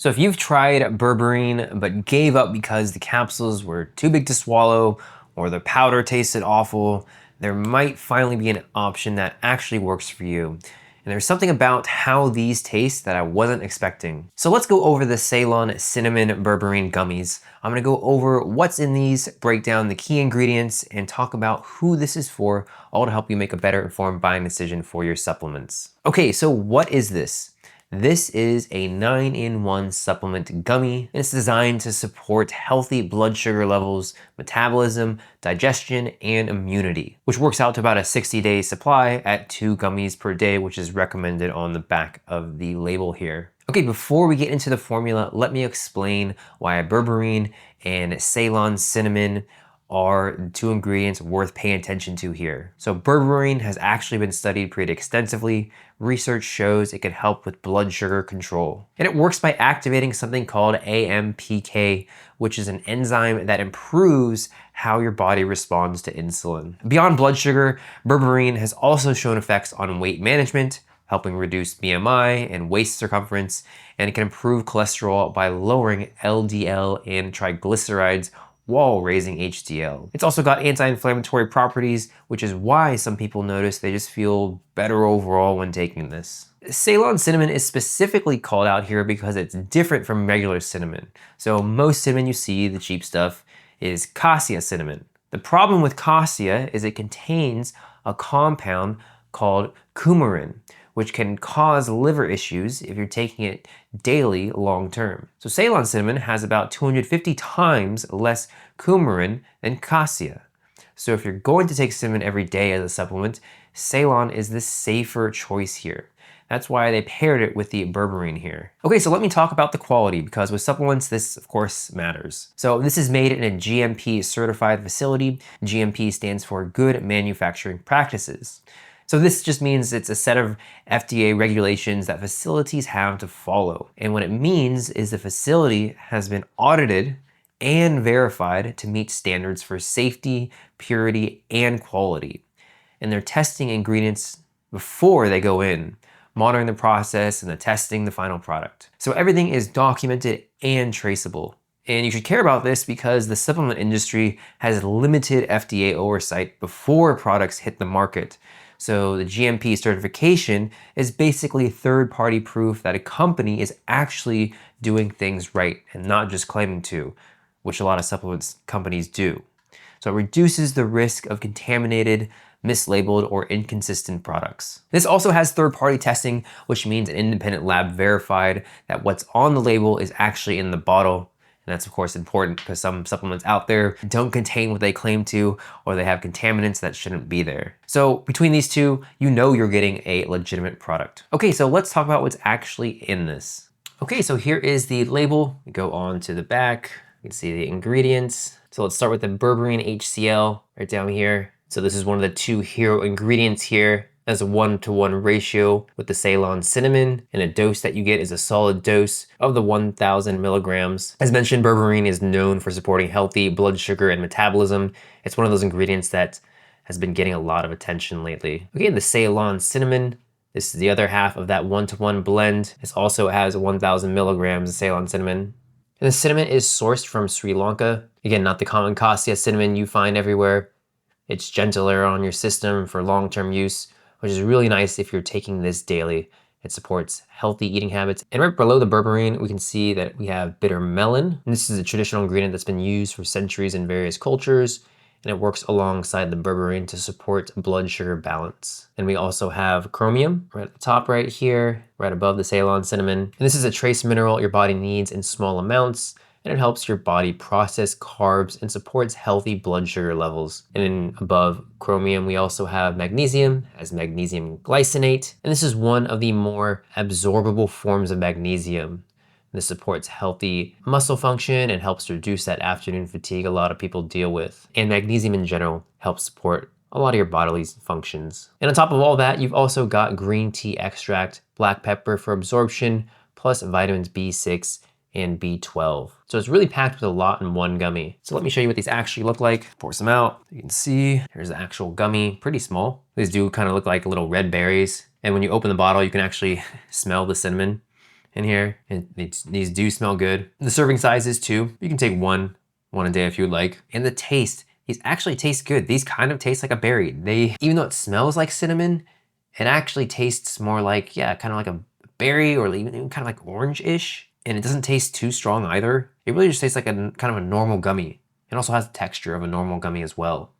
So if you've tried Berberine but gave up because the capsules were too big to swallow or the powder tasted awful, there might finally be an option that actually works for you. And there's something about how these taste that I wasn't expecting. So let's go over the Ceylon Cinnamon Berberine Gummies. I'm gonna go over what's in these, break down the key ingredients, and talk about who this is for, all to help you make a better informed buying decision for your supplements. Okay, so what is this? This is a 9-in-1 supplement gummy, and it's designed to support healthy blood sugar levels, metabolism, digestion, and immunity, which works out to about a 60-day supply at 2 gummies per day, which is recommended on the back of the label here. Okay, before we get into the formula, let me explain why Berberine and Ceylon cinnamon are 2 ingredients worth paying attention to here. So berberine has actually been studied pretty extensively. Research shows it can help with blood sugar control. And it works by activating something called AMPK, which is an enzyme that improves how your body responds to insulin. Beyond blood sugar, berberine has also shown effects on weight management, helping reduce BMI and waist circumference, and it can improve cholesterol by lowering LDL and triglycerides while raising HDL. It's also got anti-inflammatory properties, which is why some people notice they just feel better overall when taking this. Ceylon cinnamon is specifically called out here because it's different from regular cinnamon. So most cinnamon you see, the cheap stuff, is cassia cinnamon. The problem with cassia is it contains a compound called coumarin, which can cause liver issues if you're taking it daily long term. So Ceylon cinnamon has about 250 times less coumarin than cassia. So if you're going to take cinnamon every day as a supplement, Ceylon is the safer choice here. That's why they paired it with the berberine here. Okay, so let me talk about the quality, because with supplements, this of course matters. So this is made in a GMP certified facility. GMP stands for Good Manufacturing Practices. So this just means it's a set of FDA regulations that facilities have to follow. And what it means is the facility has been audited and verified to meet standards for safety, purity, and quality. And they're testing ingredients before they go in, monitoring the process and testing the final product. So everything is documented and traceable. And you should care about this because the supplement industry has limited FDA oversight before products hit the market. So the GMP certification is basically third-party proof that a company is actually doing things right and not just claiming to, which a lot of supplements companies do. So it reduces the risk of contaminated, mislabeled, or inconsistent products. This also has third-party testing, which means an independent lab verified that what's on the label is actually in the bottle. And that's of course important because some supplements out there don't contain what they claim to, or they have contaminants that shouldn't be there. So between these two, you know you're getting a legitimate product. Okay, so let's talk about what's actually in this. Okay, so here is the label. We go on to the back, you can see the ingredients. So let's start with the berberine HCl right down here. So this is one of the 2 hero ingredients here. As a 1-to-1 ratio with the Ceylon cinnamon, and a dose that you get is a solid dose of the 1,000 milligrams. As mentioned, berberine is known for supporting healthy blood sugar and metabolism. It's one of those ingredients that has been getting a lot of attention lately. Okay, the Ceylon cinnamon, this is the other half of that 1-to-1 blend. This also has 1,000 milligrams of Ceylon cinnamon. And the cinnamon is sourced from Sri Lanka. Again, not the common cassia cinnamon you find everywhere. It's gentler on your system for long-term use, which is really nice if you're taking this daily. It supports healthy eating habits. And right below the berberine, we can see that we have bitter melon. And this is a traditional ingredient that's been used for centuries in various cultures, and it works alongside the berberine to support blood sugar balance. And we also have chromium right at the top right here, right above the Ceylon cinnamon. And this is a trace mineral your body needs in small amounts, and it helps your body process carbs and supports healthy blood sugar levels. And then above chromium, we also have magnesium as magnesium glycinate. And this is one of the more absorbable forms of magnesium. This supports healthy muscle function and helps reduce that afternoon fatigue a lot of people deal with. And magnesium in general helps support a lot of your bodily functions. And on top of all that, you've also got green tea extract, black pepper for absorption, plus vitamins B6 and B12. So it's really packed with a lot in one gummy. So let me show you what these actually look like. Pour some out. You can see here's the actual gummy, pretty small. These do kind of look like little red berries. And when you open the bottle, you can actually smell the cinnamon. in here, and these do smell good. The serving size is 2. You can take one a day if you would like. And the taste, these actually taste good. These kind of taste like a berry. Even though it smells like cinnamon, it actually tastes more like, yeah, kind of like a berry, or even kind of like orange-ish. And it doesn't taste too strong either. It really just tastes like a kind of a normal gummy. It also has the texture of a normal gummy as well.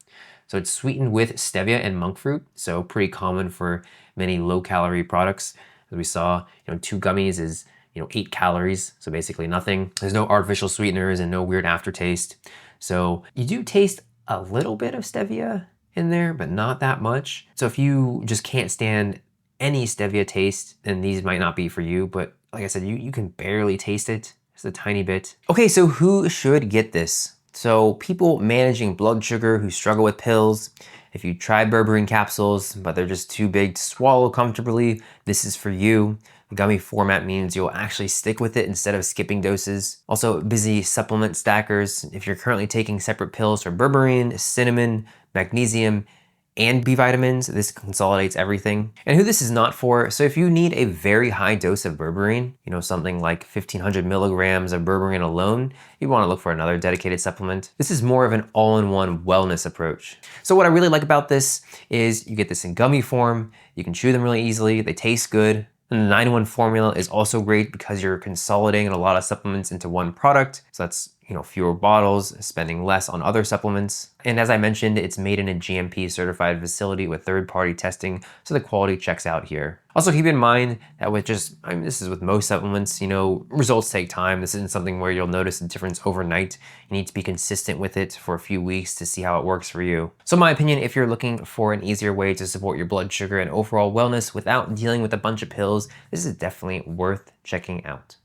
So it's sweetened with stevia and monk fruit, so pretty common for many low-calorie products. As we saw, 2 gummies is 8 calories, so basically nothing. There's no artificial sweeteners and no weird aftertaste. So you do taste a little bit of stevia in there, but not that much. So if you just can't stand any stevia taste, then these might not be for you. But like I said, you can barely taste it, just a tiny bit. Okay, so who should get this? So people managing blood sugar who struggle with pills. If you tried berberine capsules, but they're just too big to swallow comfortably, this is for you. The gummy format means you'll actually stick with it instead of skipping doses. Also, busy supplement stackers. If you're currently taking separate pills for berberine, cinnamon, magnesium, and B vitamins, this consolidates everything. And who this is not for, so if you need a very high dose of berberine, something like 1500 milligrams of berberine alone, you want to look for another dedicated supplement. This is more of an all-in-one wellness approach. So what I really like about this is you get this in gummy form, you can chew them really easily, they taste good. And the 9-in-1 formula is also great because you're consolidating a lot of supplements into one product. So that's fewer bottles, spending less on other supplements. And as I mentioned, it's made in a GMP certified facility with third-party testing, so the quality checks out here. Also keep in mind that with this is with most supplements, results take time. This isn't something where you'll notice a difference overnight. You need to be consistent with it for a few weeks to see how it works for you. So in my opinion, if you're looking for an easier way to support your blood sugar and overall wellness without dealing with a bunch of pills, this is definitely worth checking out.